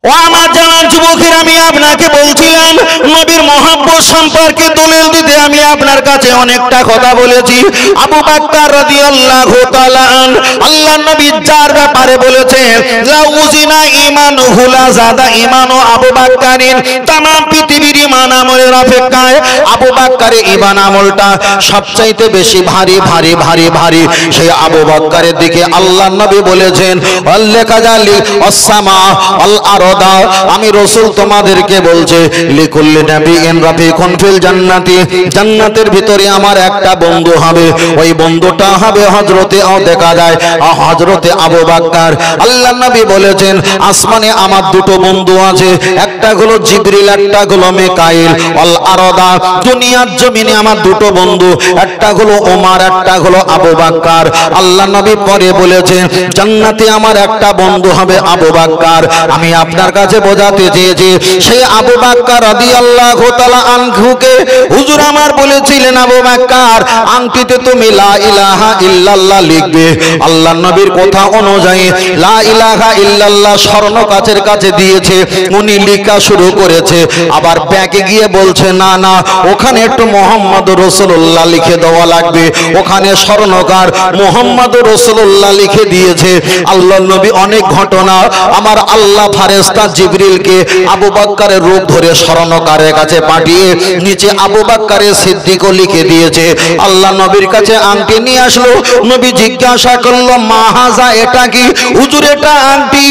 ও আমার জানার যুবকের, আমি আপনাকে বলছিলাম নবীর মহব্বত সম্পর্কে দলিল দিতে আমি আপনার কাছে অনেকটা কথা বলেছি। আবু বকর রাদিয়াল্লাহু তাআলা আল্লাহর নবী যার ব্যাপারে বলেছেন লা উজিনা ঈমানুহু লা যাদা ঈমানু আবু বকরিন, तमाम পৃথিবীর ঈমান আমলের অপেক্ষায় আবু বকরের ঈমান আমলটা সবচাইতে বেশি ভারী ভারী ভারী ভারী। সেই আবু বকরের দিকে আল্লাহর নবী বলেছেন আল্লাকা জালি আসসামা আল আরদা, আমি রাসূল তোমাদেরকে বলছে লিকুল্লি নাবিয়িন রাফিকুন ফিল জান্নাতি, জান্নাতের ভিতরে আমার একটা বন্ধু হবে, ওই বন্ধুটা হবে হযরতে দেখা যায় হযরতে আবু বকর। আল্লাহর নবী বলেছেন আসমানে আমার দুটো বন্ধু আছে, একটা হলো জিবরিল, একটা হলো মিকাইল। আল আরদা দুনিয়ার জমিনে আমার দুটো বন্ধু, একটা হলো ওমর, একটা হলো আবু বকর। আল্লাহর নবী পরে বলেছেন জান্নাতে আমার একটা বন্ধু হবে আবু বকর। আমি আপনার কাছে বোঝাতে চেয়েছি সেই আবু বকর রাদিয়াল্লাহু তাআলা আনহুকে হুজুর আমার বলেছিলেন আবু বকর আংটিতে তুমি লা ইলাহা ইল্লাল্লাহ লিখবে। আল্লাহর নবীর কথা অনুযায়ী লা ইলাহা ইল্লাল্লাহ স্বর্ণ কাচের কাছে দিয়েছে, উনি লেখা শুরু করেছে, আবার ব্যাগে গিয়ে বলছে না না ওখানে একটু মুহাম্মদুর রাসূলুল্লাহ লিখে দেওয়া লাগবে। ওখানে স্বর্ণকার মুহাম্মদুর রাসূলুল্লাহ লিখে দিয়েছে। আল্লাহর নবী অনেক ঘটনা আমার আল্লাহ ফেরেশতা জিবরিলকে আবু বকরের রূপ ধরে স্বর্ণকারের কাছে পাঠিয়ে নিচে আবু বকরের সিদ্দিকও লিখে দিয়েছে। আল্লাহ নবীর কাছে আংটি নিয়ে আসলো, নবী জিজ্ঞাসা করলো মা হাজা, এটা কি? হুজুর এটা আংটি।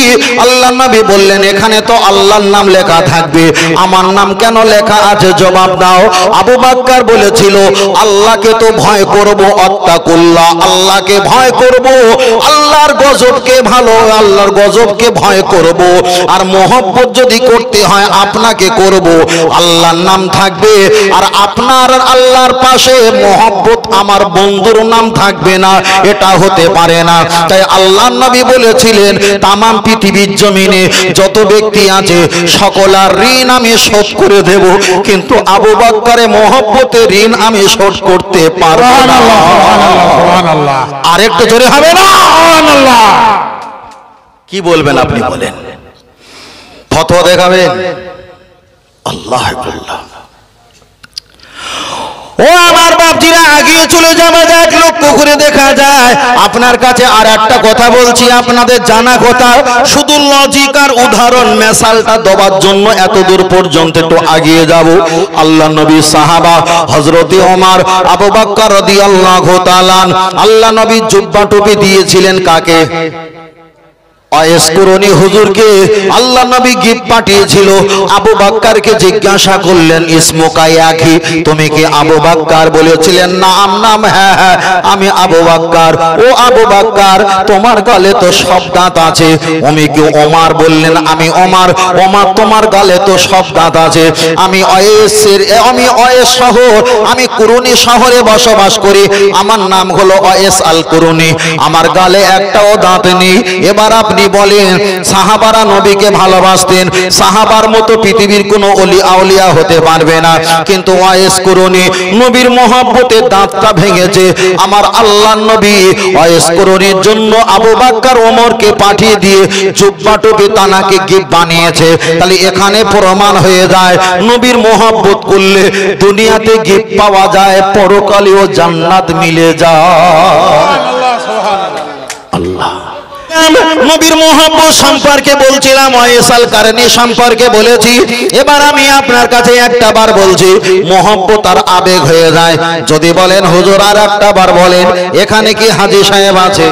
আল্লাহ নবী বললেন এখানে তো আল্লাহর নাম লেখা থাকবে, আমার নাম কেন লেখা আছে জবাব দাও। আবু বকর বলেছিল আল্লাহকে তো ভয় করব, আত্তাকুল্লাহ আল্লাহকে ভয় করব, আল্লাহর গজবকে ভালো আল্লাহর গজবকে ভয় করব, আর মহব্বত যদি করতে হয় আপনাকে করব। আল্লাহর নাম থাকবে আর আপনার আল্লাহর পাশে মহব্বত আমার বন্ধুর নাম থাকবে না, এটা হতে পারে না। তাই আল্লাহর নবী বলেছিলেন তামাম পৃথিবীর জমিনে যত ব্যক্তি আছে সকলের ঋণ আমি শোধ করে দেব, কিন্তু আবু বকরের মহব্বতের ঋণ আমি শোধ করতে পারবো না। সুবহানাল্লাহ, আরেকটু জোরে হবে না? সুবহানাল্লাহ। কি বলবেন আপনি বলেন? ফতোয়া দেখাবেন? আল্লাহ আল্লাহ। ও আমার বাপজিরা আগিয়ে চলে যাওয়া যাক, লক্ষ্য করে দেখা যায় আপনার কাছে আর একটা কথা বলছি, আপনাদের জানা কথা, শুধু লজিক আর উদাহরণ মেসালটা দেওয়ার জন্য এত দূর পর্যন্ত একটু আগিয়ে যাব। আল্লাহ নবী সাহাবা হযরতে ওমর আবু বকর রাদিয়াল্লাহু তাআলা আল্লাহ নবী জুব্বা টুপি দিয়েছিলেন কাকে? আয়েশকুরনি হুজুরকে আল্লাহ নবী গিফট পাঠিয়েছিল। আবু বকরকে জিজ্ঞাসা করলেন ইসমুকা ইয়া কি, তুমি কি আবু বকর? বলেছিলেন নাম নাম, হ্যাঁ হ্যাঁ আমি আবু বকর। ও আবু বকর তোমার গালে তো সব দাঁত আছে। আমি কি ওমর? বললেন আমি ওমর। ওমর তোমার গালে তো সব দাঁত আছে। আমি অয়েস শহর, আমি কুরুনি শহরে বসবাস করি, আমার নাম হলো অয়েস আল কুরুনি, আমার গালে একটাও দাঁত নেই। এবার আপনি বলেন সাহাবারা নবীকে ভালোবাসতেন, সাহাবার মতো পৃথিবীর কোনো ওলি আউলিয়া হতে পারবে না, কিন্তু ওয়াইস কুরুনি নবীর মহব্বতে দাঁতটা ভেঙেছে। আমার আল্লাহর নবী ওয়াইস কুরুনির জন্য আবু বকর ওমরকে পাঠিয়ে দিয়ে জুব্বা টুপি তানাকে গিফট বানিয়েছে। তাহলে এখানে প্রমাণ হয়ে যায় নবীর মহব্বত করলে দুনিয়াতে গিফট পাওয়া যায়, পরকালেও জান্নাত মিলে যায়। সুবহানাল্লাহ সুবহানাল্লাহ। আল্লাহ নবীর মহব্বত সম্পর্কে বলছিলাম, ওয়াইস আল কারনি সম্পর্কে বলেছি। এবার আমি আপনার কাছে একটা বার বলছি, মহব্বত আর আবেগ হয়ে যায়। যদি বলেন হুজুর আর একটা বার বলেন, এখানে কি হাজী সাহেব আছে?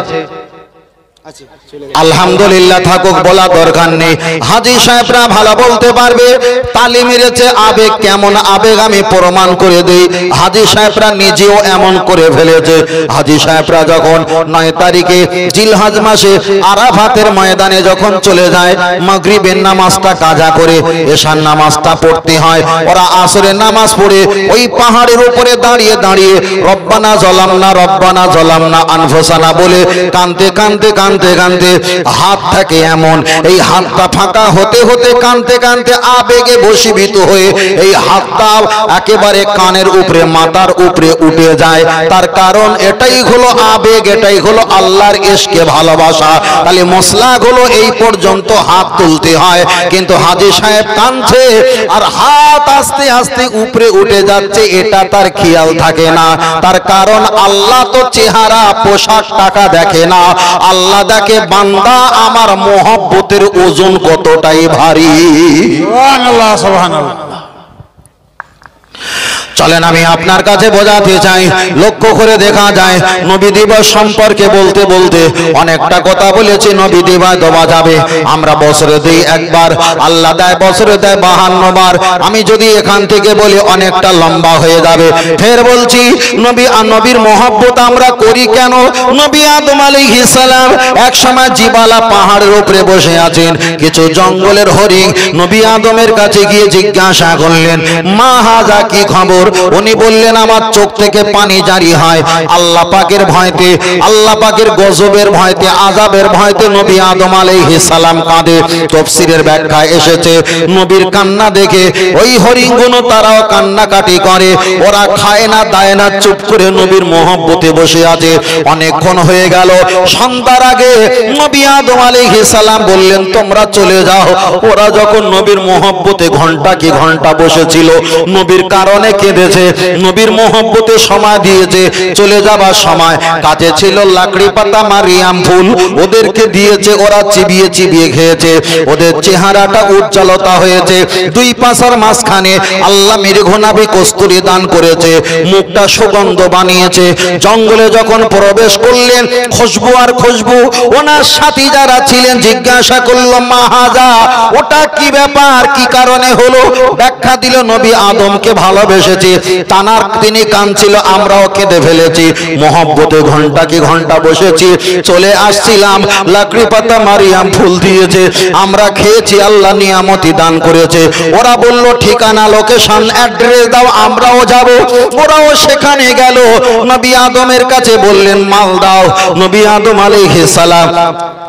আলহামদুলিল্লাহ, থাকুক, বলা দরকার নেই। হাজী সাহেবরা ভালো বলতে পারবে তালিমের চেয়ে আবেগ কেমন আবেগ আমি প্রমাণ করে দেই। হাজী সাহেবরা নিজেও এমন করে ফেলেছে। হাজী সাহেবরা যখন 9 তারিখে জিলহজ মাসে আরাফাতের ময়দানে যখন চলে যায়, মাগরিবের নামাজটা কাজা করে এশার নামাজটা পড়তে হয়, ওরা আসরের নামাজ পড়ে ওই পাহাড়ের উপরে দাঁড়িয়ে দাঁড়িয়ে রব্বানা জালামনা আনফুসানা বলে কানতে কানতে কানতে কানতে হাত থাকে এমন, এই হাতটা ফাঁকা হতে হতে কানতে কানতে আবেগে বশীভূত হয়ে এই হাতটা একেবারে কানের উপরে মাথার উপরে উঠে যায়। তার কারণ এটাই হলো আবেগ, এটাই হলো আল্লাহর ইশকে ভালোবাসা। তাহলে মশলা হলো এই পর্যন্ত হাত তুলতে হয়, কিন্তু হাজী সাহেব কাঁদছে আর হাত আস্তে আস্তে উপরে উঠে যাচ্ছে, এটা তার খেয়াল থাকে না। তার কারণ আল্লাহ তো চেহারা পোশাক টাকা দেখে না, আল্লাহ দেখে বান্দা আমার মহব্বতের ওজন কতটাই ভারী। সুবহানাল্লাহ সুবহানাল্লাহ। চলেন আমি আপনার কাছে বোঝাতে চাই, লক্ষ্য করে দেখা যায় নবী দিবস সম্পর্কে বলতে বলতে অনেকটা কথা বলেছি। নবী দিবস দেওয়া যাবে, আমরা বছরে দিই একবার, আল্লাহ দেয় বছরে দেয় 52 বার। আমি যদি এখান থেকে বলি অনেকটা লম্বা হয়ে যাবে। ফের বলছি নবীর মহব্বত আমরা করি কেন? নবী আদম আলাইহিস সালাম এক সময় জিবালা পাহাড়ের উপরে বসে আছেন, কিছু জঙ্গলের হরিণ নবী আদমের কাছে গিয়ে জিজ্ঞাসা করলেন, মা হাজা, কি খবর? উনি বললেন, আমার চোখ থেকে পানি জারি হয় আল্লাহ পাকের ভয়তে, আল্লাহ পাকের গজবের ভয়তে, আযাবের ভয়তে নবী আদম আলাইহিস সালাম কাঁদে। তাফসীরের ব্যাখ্যায় এসেছে নবীর কান্না দেখে ওই হরিণগুলো তারাও কান্নাকাটি করে, ওরা খায় না দায় না, চুপ করে নবীর মহব্বতে বসে আছে। অনেকক্ষণ হয়ে গেল, সন্ধ্যার আগে নবী আদম আলাইহিস সালাম বললেন, তোমরা চলে যাও। ওরা যখন নবীর মহব্বতে ঘন্টা কি ঘন্টা বসেছিল, নবীর কারণে কেঁদেছে, নবীর মহব্বতে সময় দিয়েছে, চলে যাবার সময় কাছে ছিল লাকড়ি পাতা মারিয়াম ফুল, ওদেরকে দিয়েছে, ওরা চিবিয়ে চিবিয়ে খেয়েছে, ওদের চেহারাটা উজ্জ্বলতা হয়েছে। দুই পাশার মাঝখানে আল্লাহ মৃগনাভি কস্তুরী দান করেছে, মুখটা সুগন্ধ বানিয়েছে। জঙ্গলে যখন প্রবেশ করলেন, খুশবু আর খুশবু। ওনার সাথী যারা ছিলেন জিজ্ঞাসা করলো, মা হাজা, ওটা কি ব্যাপার, কি কারণে হলো? ব্যাখ্যা দিল, নবী আদমকে ভালোবেসেছি, তানার তিনি কাঁদছিল, আমরাও কেঁদে ফেলেছি, মহব্বতে ঘন্টা কি ঘন্টা বসেছি, চলে আসছিলাম, লাকড়ি পাতা মারিয়াম ফুল দিয়েছে, আমরা খেয়েছি, আল্লাহ নিয়ামতি দান করেছে। ওরা বলল, ঠিকানা লোকেশন অ্যাড্রেস দাও, আমরাও যাব। ওরাও সেখানে গেল, নবী আদমের কাছে বললেন, মাল দাও। নবী আদম আলাইহিস সালাম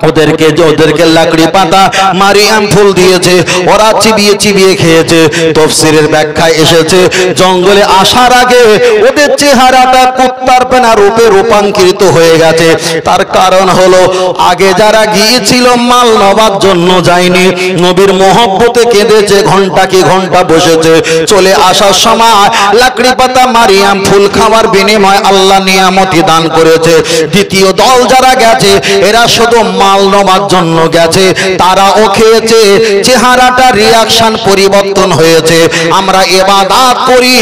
ওদেরকে লাকড়ি পাতা মারিয়াম ফুল দিয়েছে, ওরা চিবিয়ে চিবিয়ে খেয়েছে। তাফসীরের ব্যাখ্যায় এসেছে, জঙ্গলে আসার আগে ওদের চেহারাটা কুত্তার পেনা রূপে রূপান্তরিত হয়ে গেছে। তার কারণ হলো, আগে যারা গিয়েছিল মাল নেবার জন্য যায়নি, নবীর মহব্বতে কেঁদেছে, ঘন্টা কি ঘন্টা বসেছে, চলে আসার সময় লাকড়ি পাতা মারিয়াম ফুল খাওয়ার বিনিময় আল্লাহ নিয়ামতি দান করেছে। দ্বিতীয় দল যারা গেছে, এরা শুধু মাল নেবার জন্য গেছে, তারাও খেয়েছে, চেহারাটা রিয়াকশন পরিবর্তন হয়েছে। আমরা ইবাদত করি,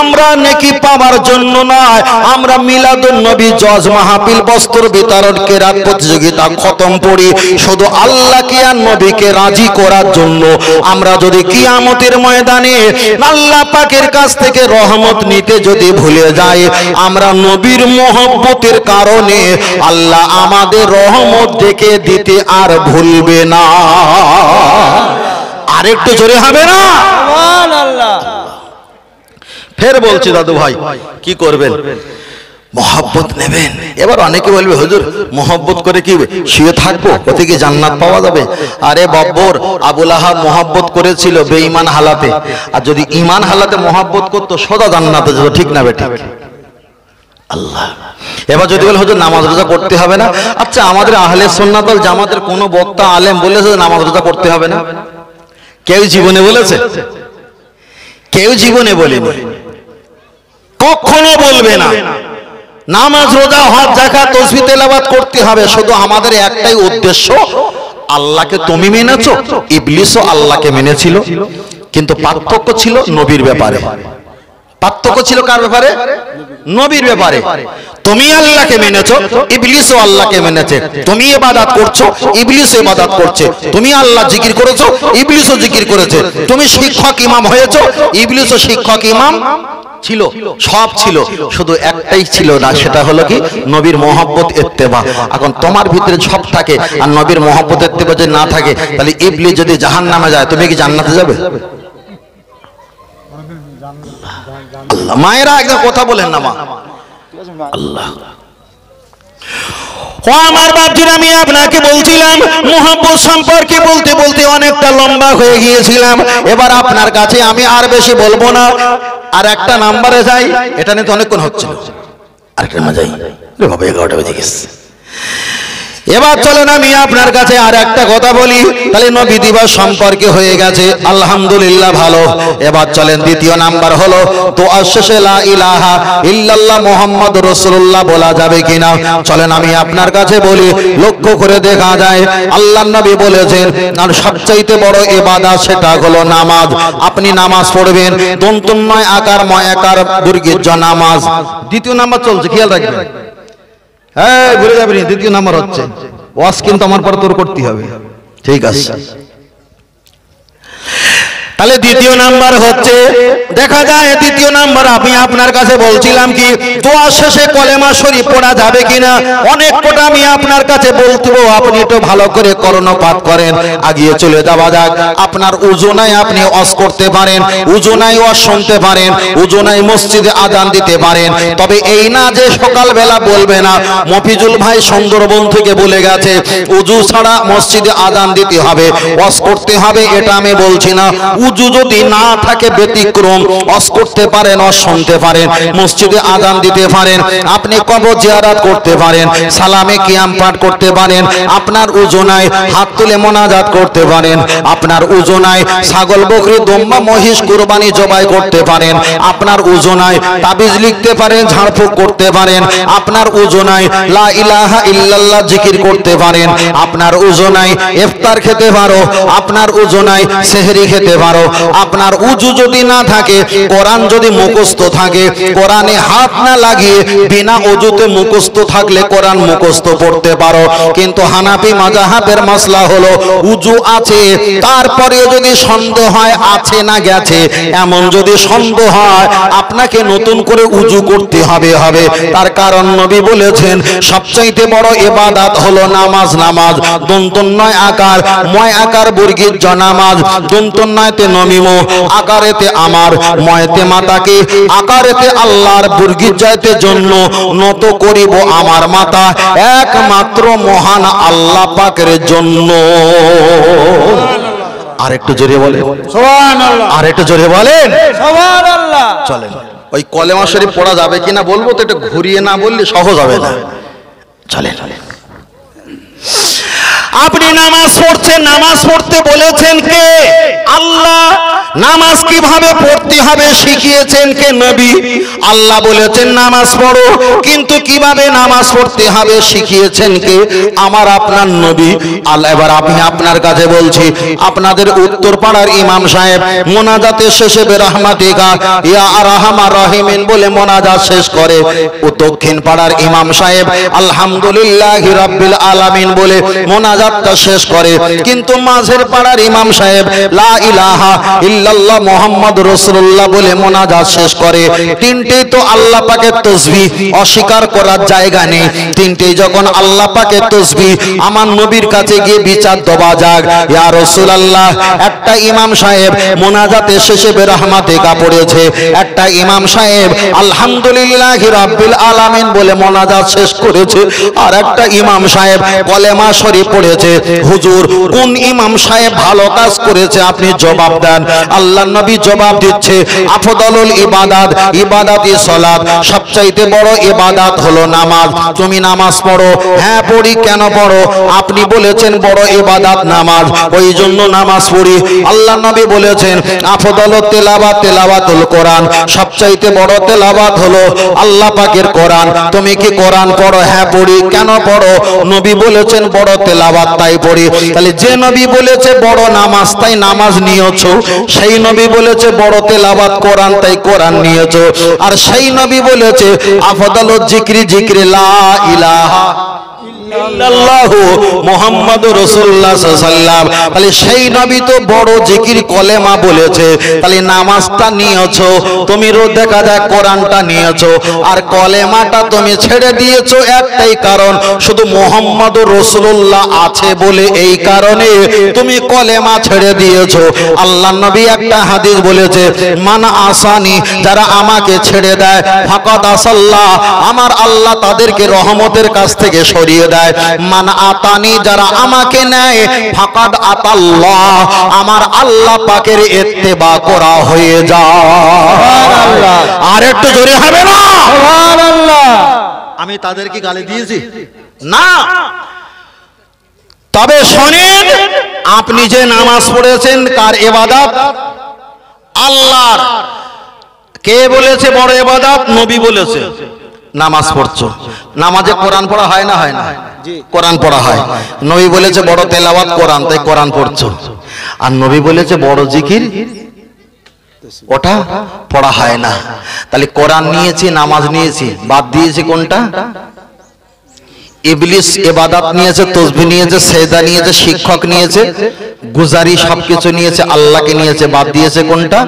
আমরা নেকি পাওয়ার জন্য নয়, আমরা মিলাদুন নবী জজ মাহফিল বস্ত্র বিতরণ কেরাত প্রতিযোগিতা খতম পড়ি শুধু আল্লাহকে আর নবীকে রাজি করার জন্য। আমরা যদি কিয়ামতের ময়দানে আল্লাহ পাকের কাছ থেকে রহমত নিতে যদি ভুলে যাই, আমরা নবীর মহব্বতের কারণে আল্লাহ আমাদের রহমত দেখে দিতে আর ভুলবে না। আরেকটু জোরে হবে না? সুবহানাল্লাহ। ফের বলছি দাদু ভাই, কি করবেন? মহব্বত নেবেন। এবার অনেকে বলবে, হুজুর মহব্বত করে কি শুয়ে থাকবো, ওতে কি জান্নাত পাওয়া যাবে? আরে বাব্বর, আবুল আহাব মহব্বত করেছিল বেঈমান হালাতে, আর যদি ঈমান হালাতে মহব্বত করতো সোজা জান্নাতে যেত, ঠিক না বেটা? আল্লাহ। এবার যদি বলে, হুজুর নামাজ রোজা করতে হবে না, আচ্ছা আমাদের আহলে সুন্নাত ওয়াল জামাতের কোন বক্তা আলেম বলেছে নামাজ রোজা করতে হবে না? কেউ জীবনে বলেছে? কেউ জীবনে বলেনি, কখনো বলবে না। নামাজ রোজা হজ যাকাত তাসবিহ তেলাওয়াত করতে হবে, শুধু আমাদের একটাই উদ্দেশ্য, আল্লাহকে তুমি মেনেছো, ইবলিসও আল্লাহকে মেনেছিল, কিন্তু পার্থক্য ছিল নবীর ব্যাপারে। পার্থক্য ছিল কার ব্যাপারে? নবীর ব্যাপারে। তুমি আল্লাহকে মেনেছো, ইবলিসও আল্লাহকে মেনেছে। তুমি ইবাদত করছো, ইবলিসও ইবাদত করছে। তুমি আল্লাহ জিকির করেছো, ইবলিসও জিকির করেছে। তুমি শিক্ষক ইমাম হয়েছো, ইবলিসও শিক্ষক ইমাম ছিল, সব ছিল, শুধু একটাই ছিল না, সেটা হলো কি নবীর মহব্বত ইত্তেবা। এখন তোমার ভিতরে সব থাকে আর নবীর মহব্বত ইত্তেবা যদি না থাকে, তাহলে ইবলিস যদি জাহান্নামে যায়, তুমি কি জান্নাতে যাবে? মায়েরা একদম কথা বলেন না মা। আল্লাহ। ও আমার বাপজিরা, আমি আপনাকে বলছিলাম মোহাম্মদ সম্পর্কে বলতে বলতে অনেকটা লম্বা হয়ে গিয়েছিলাম। এবার আপনার কাছে আমি আর বেশি বলবো না, আর একটা নাম্বারে যাই। এটা নিয়ে তো অনেকক্ষণ হচ্ছিল, আরেকটা না যাই বাবা, 11টা বেজে গেছে। এবার চলেন আমি আপনার কাছে আর একটা কথা বলি। তাহলে নবী দিবস সম্পর্কে হয়ে গেছে, আলহামদুলিল্লাহ ভালো। এবার চলেন দ্বিতীয় নাম্বার হলো দোয়া শেষে লা ইলাহা ইল্লাল্লাহ মুহাম্মাদুর রাসূলুল্লাহ বলা যাবে কিনা। চলেন আমি আপনার কাছে বলি, লক্ষ্য করে দেখা যায় আল্লাহর নবী বলেছেন আর সবচাইতে বড় ইবাদত সেটা হলো নামাজ। আপনি নামাজ পড়বেন, দন্তময় আকার ময় আকার দুর্গিজ নামাজ। দ্বিতীয় নাম্বার চলছে, খেয়াল রাখবেন। হ্যাঁ, ঘুরে যাবেন। দ্বিতীয় নাম্বার হচ্ছে ওয়াজ, কিন্তু আমার পর তোর করতে হবে, ঠিক আছে? তাহলে দ্বিতীয় নাম্বার হচ্ছে দেখা যায়, দ্বিতীয় নাম্বার আমি আপনার কাছে বলছিলাম কি দোয়া শেষে কলেমা শরীফ পড়া যাবে কিনা। অনেক কটা আমি আপনার কাছে বলতে, আপনি একটু ভালো করে কর্ণপাত করেন। আগিয়ে চলে যাওয়া যাক। আপনার উজুনায় আপনি ওয়াজ করতে পারেন, উজুনায় ওয়াজ শুনতে পারেন, উজুনায় মসজিদে আজান দিতে পারেন। তবে এই না যে সকালবেলা বলবে না। মফিজুল ভাই সুন্দরবন থেকে বলে গেছে উজু ছাড়া মসজিদে আজান দিতে হবে, ওয়াজ করতে হবে, এটা আমি বলছি না। উজু যদি না থাকে ব্যতিক্রম ওয়াজ করতে পারেন, ওয়াজ শুনতে পারেন, মসজিদে আযান দিতে পারেন, আপনি কবর জিয়ারত করতে পারেন, সালামে কিয়াম পাঠ করতে পারেন, আপনার উজুনায় হাত তুলে মোনাজাত করতে পারেন, আপনার উজুনায় ছাগল বকরি দম্বা মহিষ কুরবানি জবাই করতে পারেন, আপনার উজুনায় তাবিজ লিখতে পারেন, ঝাড়ফুঁক করতে পারেন, আপনার উজুনায় লা ইলাহা ইল্লাল্লাহ জিকির করতে পারেন, আপনার উজুনায় ইফতার খেতে পারো, আপনার উজুনায় সেহরি খেতে পারো। আপনার উজু যদি না থাকে, কোরআন যদি মুখস্থ থাকে, কোরআনে হাত না লাগিয়ে বিনা উজুতে মুখস্থ থাকলে কোরআন মুখস্থ পড়তে পারো। কিন্তু হানাফি মাযহাবের মাসলা হলো উজু আছে, তারপরেও যদি সন্দেহ হয় আছে না গেছে, এমন যদি সন্দেহ হয় আপনাকে নতুন করে উজু করতে হবে। তার কারণ নবী বলেছেন সবচাইতে বড় ইবাদত হলো নামাজ। নামাজ দন্তন্নয় আকার ময় আকার বর্গীর নামাজ, দন্তন্নয়তে নমিমো, আকারেতে আমার, ময়তে মাতাকে, আকারেতে আল্লাহর, বর্গীর জয়তে জন্য নত করিব আমার মাতা একমাত্র মহান আল্লাহ পাকের জন্য। আর একটু জোরে বলেন সুবহানাল্লাহ, আর একটু জোরে বলেন সুবহানাল্লাহ। চলেন ওই কলেমা শরীফ পড়া যাবে কিনা বলবো, তো একটু ঘুরিয়ে না বললে সহজ হবে না। চলেন, আপনি নামাজ পড়ছেন, নামাজ পড়তে বলেছেন কে? আল্লাহ। নামাজ কিভাবে পড়তে হবে শিখিয়েছেন কে? নবী। আল্লাহ বলেছেন নামাজ পড়ো, কিন্তু কিভাবে নামাজ পড়তে হবে শিখিয়েছেন কে? আমার আপনার নবী আল্লাহ। এবার আমি আপনার কাছে বলছি, আপনাদের উত্তর পাড়ার ইমাম সাহেব মোনাজাতের শেষে বেরহমাতিকা ইয়া আরহামার রাহিমিন বলে মোনাজাত শেষ করে, ও দক্ষিণ পাড়ার ইমাম সাহেব আলহামদুলিল্লাহি রাব্বিল আলামিন বলে মোনাজাতটা শেষ করে। কিন্তু মাঝের পাড়ার ইমাম সাহেব লা ইলাহা ইল্লাল্লাহ মুহাম্মাদুর রাসূলুল্লাহ বলে মোনাজাত শেষ করে। তিনটেই তো আল্লাহ পাকের তাসবিহ, অস্বীকার করার জায়গা নেই। তিনটেই যখন আল্লাহ পাকের তাসবিহ, আমার নবীর কাছে গিয়ে বিচার দেওয়া যাক, ইয়া রাসূলুল্লাহ একটা ইমাম সাহেব মোনাজাতের শেষে বেরহমাতিকা পড়েছে, একটা ইমাম সাহেব আলহামদুলিল্লাহি রাব্বিল আলামিন বলে মোনাজাত শেষ করেছে, আর একটা ইমাম সাহেব কলেমা শরীফ পড়েছে। হুজুর কোন ইমাম সাহেব ভালো কাজ করেছে আপনি জবাব দেন। আল্লাহর নবী জবাব দিচ্ছে আফদালুল ইবাদাত ইবাদাতি সালাত, সবচাইতে বড় ইবাদত হলো নামাজ। তুমি নামাজ পড়ো? হ্যাঁ পড়ি। কেন পড়ো? আপনি বলেছেন বড় ইবাদত নামাজ, ওই জন্য নামাজ পড়ি। আল্লাহর নবী বলেছেন আফদালুত তিলাওয়াত তিলাওয়াতুল কোরআন, সবচাইতে বড় তেলাওয়াত হলো আল্লাহ পাকের কোরআন। তুমি কি কোরআন পড়ো? হ্যাঁ পড়ি। কেন পড়ো? নবী বলেছেন বড় তেলাওয়াত তাই পড়ি। তাহলে যে নবী বলেছে বড় নামাজ তাই নামাজ নিয়েছো, সেই নবী বলেছে বড় তেলাওয়াত কোরআন তাই কোরআন নিয়েছো। আর সেই নবী বলেছে আফদালুজ জিকরি জিকরি লা ইলাহা ইল্লাল্লাহু মুহাম্মাদুর রাসূলুল্লাহ সাল্লাল্লাহু আলাইহি ওয়াসাল্লাম। তাহলে সেই নবী তো বড় জিকির কলেমা বলেছে। তাহলে নামাজটা নিয়েছো তুমি, রোজ দেখা যায় কোরআনটা নিয়েছো, আর কলেমাটা তুমি ছেড়ে দিয়েছো একটাই কারণ, শুধু মুহাম্মাদুর রাসূলুল্লাহ আছে বলে এই কারণে তুমি কলেমা ছেড়ে দিয়েছো। আল্লাহর নবী একটা হাদিস বলেছে মান আসানি, যারা আমাকে ছেড়ে দেয় ফাকাদ আসাল্লাহ, আমার আল্লাহ তাদেরকে রহমতের কাছ থেকে সরিয়ে দেয়। দেয়, মান আতানি, যারা আমাকে নেয়, ফাকাদ আতাল্লাহ, আমার আল্লাহ পাকের ইত্তেবা করা হয়ে যায়। আর একটু জোরে হবে না? সুবহানাল্লাহ। আমি তাদেরকে গালি দিয়েছি না। তবে শোনেন, আপনি যে নামাজ পড়েছেন কার ইবাদত? আল্লাহর। কে বলেছে বড় ইবাদত? নবী বলেছে। নামাজ পড়ছো, নামাজে কোরআন পড়া হয় না? হয় না? কোরআন পড়া হয়। নবী বলেছে বড় তেলাওয়াত কোরআন, তাই কোরআন পড়ছো। আর নবী বলেছে বড় জিকির, ওটা পড়া হয় না। তাহলে কোরআন নিয়েছি, নামাজ নিয়েছি, বাদ দিয়েছি কোনটা? ইবলিস ইবাদত নিয়েছে, তসবিহ নিয়েছে, সেজদা নিয়েছে, শিক্ষক নিয়েছে, গুজারি সবকিছু নিয়েছে, আল্লাহকে নিয়েছে, বাদ দিয়েছে কোনটা?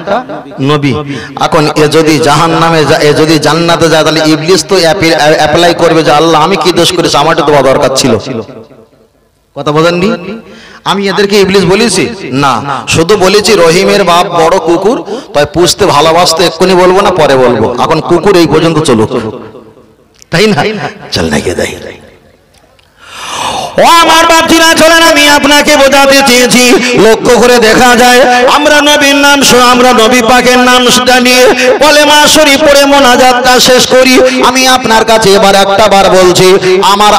নবী। এখন এ যদি জাহান্নামে যায়, এ যদি জান্নাতে যায়, তাহলে ইবলিস তো অ্যাপ্লাই করবে যে আল্লাহ আমি কি দোষ করেছি, আমারটা তো দরকার ছিল। কথা বোঝেননি? আমি এদেরকে ইবলিস বলেছি না, শুধু বলেছি রহিমের বাপ বড় কুকুর, তাই পুষতে ভালোবাসতে এক্ষুনি বলবো না, পরে বলবো। এখন কুকুর এই পর্যন্ত চলুক, তাই না? চল না কে দেয়। ও আমার বাপজিরা, চলেন আমি আপনাকে বোঝাতে চেয়েছি। লক্ষ্য করে দেখা যায় আমরা নবীর নাম, আমরা নবী পাকের নাম নিয়ে কলেমা শরীফ পড়ে মোনাজাতটা শেষ করি। আমি আপনার কাছে এবার একটা বার বলছি, আমার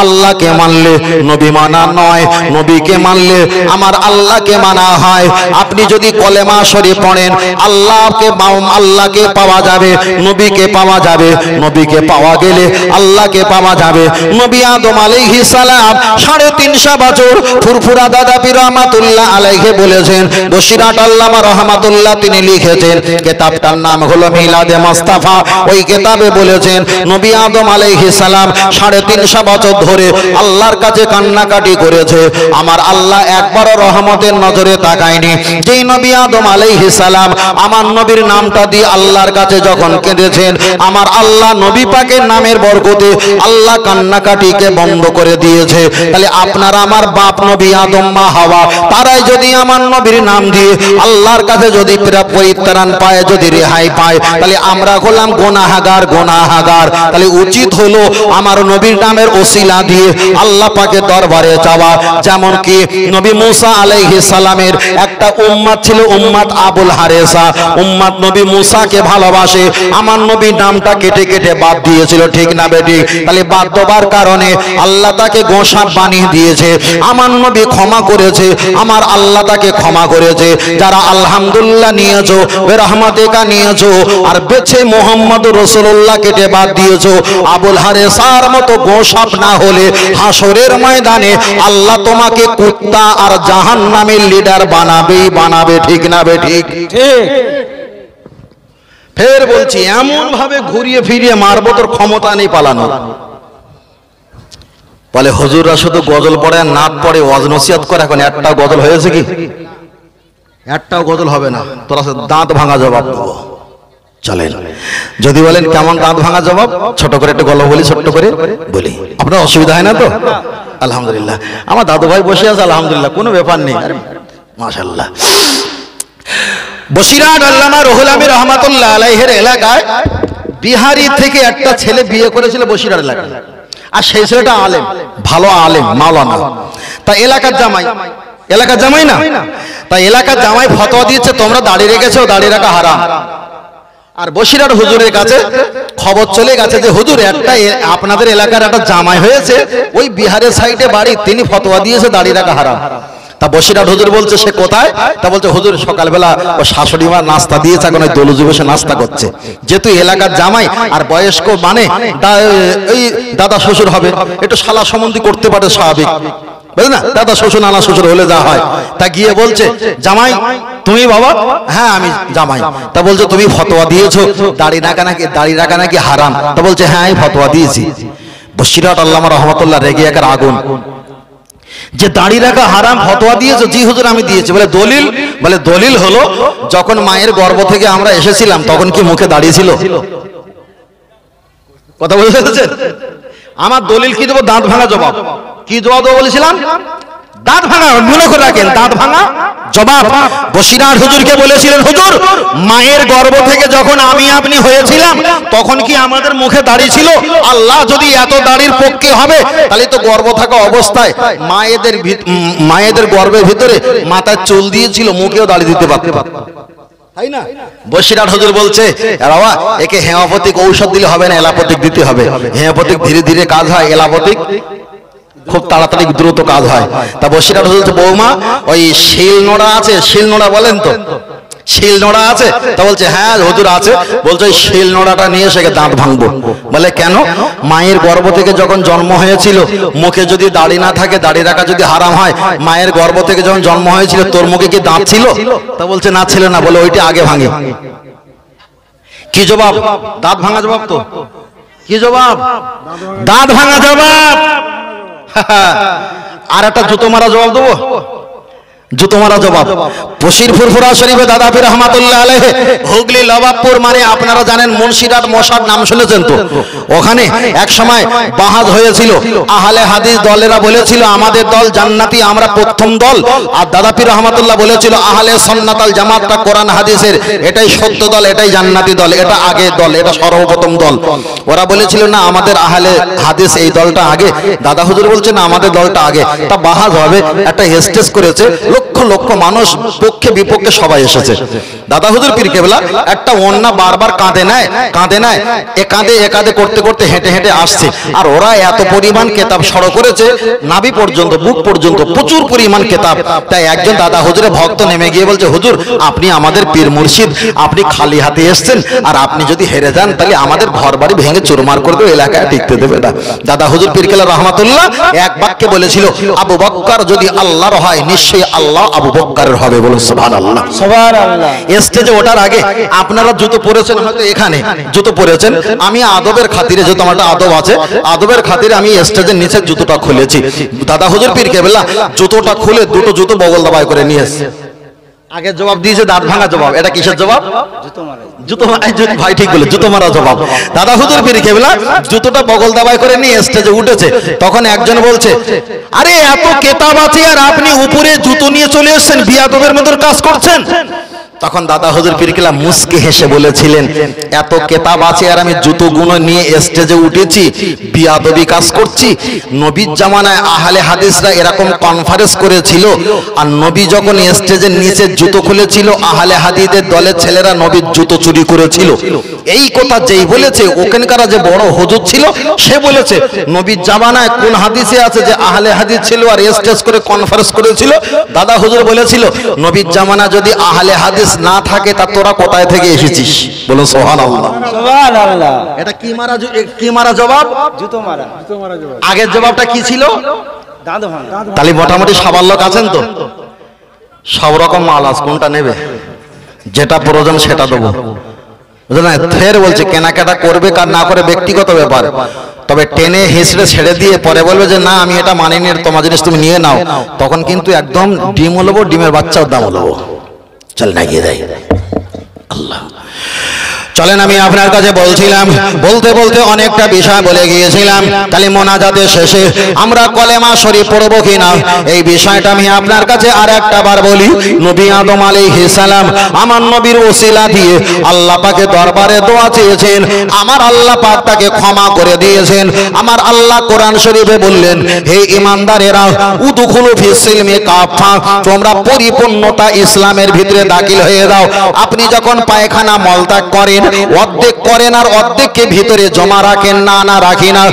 আল্লাহকে মানলে নবী মানা নয়, নবীকে মানলে আমার আল্লাহকে মানা হয়। আপনি যদি কলেমা শরীফ পড়েন, আল্লাহকে পাওয়া যাবে, নবীকে পাওয়া যাবে, নবীকে পাওয়া গেলে আল্লাহকে পাওয়া যাবে। নবী আদম আলাইহিস সালাম 350 বছর ফুরফুরা দাদা পীর রহমাতুল্লাহ আলাইহি বলেছেন, বশিরাত আল্লামা রহমাতুল্লাহ তিনি লিখেছেন, কিতাবটার নাম হলো মিলাদে মুস্তাফা। ওই কিতাবে বলেছেন নবী আদম আলাইহিস সালাম 350 বছর ধরে আল্লাহর কাছে কান্নাকাটি করেছে, আমার আল্লাহ একবারও রহমতের নজরে তাকায়নি। যেই নবী আদম আলাইহিস সালাম আমার নবীর নামটা দিয়ে আল্লাহর কাছে যখন কেঁদেছেন, আমার আল্লাহ নবী পাকের নামের বরকতে আল্লাহ কান্নাকাটিকে বন্ধ করে দিয়েছে। তাহলে আপনারা আমার বাপ নবী আদম মা হাওয়া, তারাই যদি আমার নবীর নাম দিয়ে আল্লাহর কাছে যদি পরিত্রাণ পায়, যদি রেহাই পায়, তাহলে আমরা হলাম গুনাহগার। তাহলে উচিত হলো আমার নবীর নামের ওসিলা দিয়ে আল্লাহ পাকের দরবারে যাওয়া। যেমন কি নবী মুসা আলাইহিস সালামের একটা উম্মত ছিল, উম্মত আবুল হারেসা। উম্মত নবী মুসাকে ভালোবাসে, আমার নবীর নামটা কেটে কেটে বাদ দিয়েছিল, ঠিক না বেটি? তাহলে বাদ দেবার কারণে আল্লাহ তাকে গোসাপ বানিয়ে দিয়েছে। আমার নবী ক্ষমা করেছে, আমার আল্লাহ তাকে ক্ষমা করেছে। যারা আলহামদুলিল্লাহ নিয়েছো, রহমতেকা নিয়েছো, আর বেছে মোহাম্মদ রাসূলুল্লাহ কেটে বাদ দিয়েছো, আবুল হারেসার মতো গোসাপ না হলে হাসরের ময়দানে আল্লাহ তোমাকে কুত্তা আর জাহান্নামের লিডার বানাবে, ঠিক না বেটি? ঠিক। ফের বলছি, এমন ভাবে ঘুরিয়ে ফিরিয়ে মারবো তোর ক্ষমতা নেই পালানো। বলে হুজুররা শুধু গজল পড়ে আর নাত পড়ে, ওয়াজ নসিহত করে, এখন একটাও গজল হয়েছে কি? একটাও গজল হবে না। তোরা দাঁত ভাঙা জবাব দেবো। চলেন, যদি বলেন কেমন দাঁত ভাঙা জবাব, ছোট করে একটু গল্প বলি, ছোট্ট করে বলি, আপনার অসুবিধা হয় না তো? আলহামদুলিল্লাহ, আমার দাদু ভাই বসে আছে, আলহামদুলিল্লাহ, কোনো ব্যাপার নেই। মাশাআল্লাহ। বসিরাট আল্লামা রুহুল আমিন রহমাতুল্লাহ আলাইহির এলাকায় বিহারি থেকে একটা ছেলে বিয়ে করেছিল বসিরাট এলাকায়, আর সেই ছেলেটা আলেম, ভালো আলেম, মাওলানা। তা এলাকার জামাই না, তাই এলাকার জামাই ফতোয়া দিয়েছে তোমরা দাড়ি রেখেছো, দাড়ি রাখা হারাম। আর বসিরাট হুজুরের কাছে খবর চলে গেছে যে হুজুর একটা আপনাদের এলাকার একটা জামাই হয়েছে, ওই বিহারের সাইডে বাড়ি, তিনি ফতোয়া দিয়েছে দাড়ি রাখা হারাম। তা বসিরাট হুজুর বলছে সে কোথায়? তা বলছে হুজুর সকালবেলা ও শাশুড়ি মা নাস্তা দিয়েছে, এখন ওই দলুজু বসে নাস্তা করছে। যেহেতু এলাকার জামাই আর বয়স্ক মানে ওই দাদা শ্বশুর হবে, একটু শালা সম্বন্ধী করতে পারে, স্বাভাবিক, বুঝলেন না? দাদা শ্বশুর নানা শ্বশুর হলে যা হয়। তা গিয়ে বলছে জামাই তুমি বাবা? হ্যাঁ আমি জামাই। তা বলছে তুমি ফতোয়া দিয়েছো দাড়ি রাখা নাকি হারাম? তা বলছে হ্যাঁ আমি ফতোয়া দিয়েছি। বসিরাট আল্লামা রহমাতুল্লাহ রেগে একার আগুন, যে দাড়ি রাখা হারাম ফতোয়া দিয়েছো? জি হুজুর আমি দিয়েছি। বলে দলিল? বলে দলিল হলো যখন মায়ের গর্ভ থেকে আমরা এসেছিলাম তখন কি মুখে দাঁড়িয়ে ছিল? কথা বুঝতে পেরেছেন? আমার দলিল কি দেবো? দাঁত ভাঙা জবাব। কি জবাব দেবো বলেছিলাম? দাঁত ভাঙা মনে করে রাখেন, দাঁত ভাঙা জবাব বসিরহাট হুজুরকে বলেছিলেন, হুজুর মায়ের গর্ভ থেকে যখন আমি আপনি হয়েছিলাম তখন কি আমাদের মুখে দাড়ি ছিল? আল্লাহ যদি এত দাড়ির পক্ষে হবে তাহলে তো গর্ভ থাকা অবস্থায় মায়েদের গর্ভের ভিতরে মাথায় চুল দিয়েছিল, মুখেও দাড়ি দিতে পারত, তাই না? বসিরহাট হুজুর বলছে, বাবা একে হেমোপ্যাথিক ঔষধ দিলে হবে না, এলোপ্যাথিক দিতে হবে। হেমোপ্যাথিক ধীরে ধীরে কাজ হয়, এলোপ্যাথিক খুব তাড়াতাড়ি দ্রুত কাজ হয়। তা বসিরহাট হুজুর বলছে, বৌমা ওই শিলনোড়া আছে? শিলনোড়া বলেন তো, শিলনোড়া আছে? তা বলছে হ্যাঁ হুজুর আছে। বলছে ওই শিলনোড়াটা নিয়ে এসে দাঁত ভাঙবো। বলে কেন? মায়ের গর্ভ থেকে যখন জন্ম হয়েছিল মুখে যদি দাড়ি না থাকে, দাড়ি রাখা যদি হারাম হয়, মায়ের গর্ভ থেকে যখন জন্ম হয়েছিল তোর মুখে কি দাঁত ছিল? তা বলছে না ছিল না। বলে ওইটা আগে ভাঙে। কি জবাব? দাঁত ভাঙা জবাব তো। কি জবাব? দাঁত ভাঙা জবাব। আর একটা জুতো মারা জবাব দেবো, জুতো মারা জবাব। পশির ফুরফুরা শরীফে দাদা পীর রহমাতুল্লাহ আলাইহি হুগলি নবাবপুর, মানে আপনারা জানেন মুন্সিরাট মশার নাম শুনেছেন তো, ওখানে এক সময় বাহাজ হয়েছিল। আহলে হাদিস দলেরা বলেছিল আমাদের দল জান্নাতি, আমরা প্রথম দল। আর দাদা পীর রহমাতুল্লাহ বলেছিল আহলে সুন্নাত আল জামাতটা কোরআন হাদিসের এটাই সত্য দল, এটাই জান্নাতি দল, এটা আগে দল, এটা সর্বপ্রথম দল। ওরা বলেছিল না আমাদের আহলে হাদিস এই দলটা আগে। দাদা হুজুর বলছে না আমাদের দলটা আগে। তা বাহাজ হবে, একটা স্টেজ করেছে, লক্ষ লক্ষ মানুষ পক্ষে বিপক্ষে সবাই এসেছে। দাদা হুজুর পীর কেবলা একটা ওন্না বারবার কাঁধে নেয়, এ কাঁধে করতে করতে হেঁটে হেঁটে আসছে। আর ওরা এত পরিমাণ কেতাব সড়ো করেছে, নাভি পর্যন্ত, বুক পর্যন্ত প্রচুর পরিমাণ কেতাব। তাই একজন দাদা হুজুরের ভক্ত নেমে গিয়ে বলছে, হুজুর আপনি আমাদের পীর মুর্শিদ, আপনি খালি হাতে এসছেন, আর আপনি যদি হেরে যান তাহলে আমাদের ঘর বাড়ি ভেঙে চুরমার করে দেবে, এলাকায় টিকতে দেবে না। দাদা হুজুর পীর কেবলা রহমাতুল্লাহ এক বাক্যে বলেছিল, আবু বকর যদি আল্লাহর হয় নিশ্চয়ই আল্লাহ আবু বকরের হবে। বলুন সুবহানাল্লাহ। সুবহানাল্লাহ। স্টেজে ওঠার আগে আপনারা জুতো পরেছেন, হয়তো এখানে জুতো পরেছেন। আমি আদবের খাতিরে, যেহেতু আমার আদব আছে, আদবের খাতিরে আমি স্টেজের নিচে জুতোটা খুলেছি। দাদা হুজুর পীর কেবলা জুতোটা খুলে দুটো জুতো বগল দাবাই করে নিয়ে এসেছে। আগে জবাব দিয়েছে দাঁত ভাঙা জবাব। এটা কিসের জবাব? জুতো মারা। ভাই ঠিক বলে, জুতো মারা জবাব। দাদা হুজুর পীর কেবলা জুতোটা বগল দাবাই করে নিয়ে স্টেজে উঠেছে। তখন একজন বলছে, আরে এত কেতাব আছে আর আপনি উপরে জুতো নিয়ে চলে এসেছেন, বিয়াদবের মতো কাজ করছেন। তখন দাদা হুজুর পীর কেবলা মুস্কি হেসে বলেছিলেন, এত কেতাব আছে আর আমি জুতো গুলো নিয়ে স্টেজে উঠেছি, বিয়াদবি কাজ করছি? নবীর জামানায় আহলে হাদিসরা এরকম কনফারেন্স করেছিল, আর নবী যখন স্টেজের নিচে জুতো খুলেছিল আহলে হাদিসের দলের ছেলেরা নবীর জুতো চুরি করেছিল। এই কথা যেই বলেছে, ওখানকার যে বড় হুজুর ছিল সে বলেছে নবীর জামানায় কোন হাদিসে আছে যে আহলে হাদিস ছিল আর স্টেজ করে কনফারেন্স করেছিল? দাদা হুজুর বলেছিল নবীর জামানা যদি আহলে হাদিস না থাকে তা তোরা কোথায় থেকে এসেছিস? বলুন সুবহানাল্লাহ। সুবহানাল্লাহ। এটা কি মারা জবাব? জুতো মারা। আগের জবাবটা কি ছিল? দাঁত ভাঙা। তাহলে মোটামুটি সবার লোক আছেন তো? সব রকম মাল আছে, কোনটা নেবে? যেটা প্রয়োজন সেটা দেবো। ফের বলছে কেনাকাটা করবে কার না করে ব্যক্তিগত ব্যাপার, তবে টেনে হিসড়ে ছেড়ে দিয়ে পরে বলবে যে না আমি এটা মানিনি, তোমার জিনিস তুমি নিয়ে নাও, তখন কিন্তু একদম ডিম হলবো, ডিমের বাচ্চার দাম হলবো। চল না গিয়ে দেয় আল্লাহ। চলেন আমি আপনার কাছে বলছিলাম, বলতে বলতে অনেকটা বিষয় বলে গিয়েছিলাম। তাহলে মোনাজাতের শেষে আমরা কলেমা শরীফ পড়ব কিনা এই বিষয়টা আমি আপনার কাছে আর একটা বার বলি। নবী আদম আলাইহিস সালাম আমার নবীর ওসিলা দিয়ে আল্লাহ পাকের দরবারে দোয়া চেয়েছেন, আমার আল্লাহ পাক তাকে ক্ষমা করে দিয়েছেন। আমার আল্লাহ কোরআন শরীফে বললেন, হে ঈমানদারেরা উদখুলু ফিস সিলমি কাফা, তোমরা পরিপূর্ণতা ইসলামের ভিতরে দাখিল হয়ে যাও। আপনি যখন পায়খানা মলত্যাগ করেন অর্ধেক করেন আর অর্ধেককে ভিতরে জমা রাখেন না রাখি না।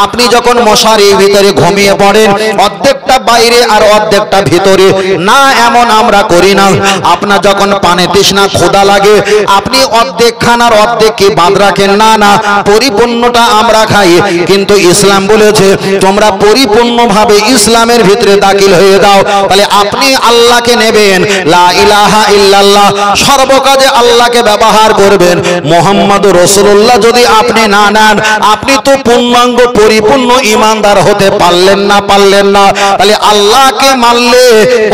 আপনি যখন মশারির ভিতরে ঘুমিয়ে পড়েন অর্ধেকটা বাইরে আর অর্ধেকটা ভিতরে, না এমন আমরা করি না। আপনার যখন পানে তৃষ্ণা ক্ষুধা লাগে আপনি অর্ধেক খান আর অর্ধেককে বাদ রাখেন না পরিপূর্ণটা আমরা খাই। কিন্তু ইসলাম বলেছে তোমরা পরিপূর্ণভাবে ইসলামের ভিতরে দাখিল হয়ে যাও। তাহলে আপনি আল্লাহকে নেবেন, লা ইলাহা ইল্লাল্লাহ, সর্বকাজে আল্লাহকে ব্যবহার করবেন, মুহাম্মাদুর রাসূলুল্লাহ যদি আপনি না নেন, আপনি তো পূর্ণাঙ্গ পরিপূর্ণ ঈমানদার হতে পারলেন না। তাহলে আল্লাহকে মানলে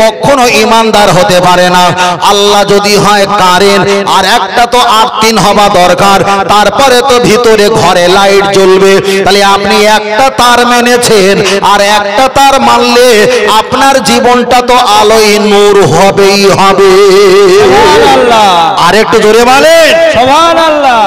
কখনো ঈমানদার হতে পারে না। আল্লাহ যদি হয় কারেন্ট, আর একটা তো আর্থিং হওয়া দরকার, তারপরে তো ভিতরে ঘরে লাইট জ্বলবে। তাহলে আপনি একটা তার মেনেছেন, আর একটা তার মানলে আপনার জীবনটা তো আলোয় নূর হবেই হবে। সুবহানাল্লাহ। আর একটু জোরে বলেন সুবহানাল্লাহ।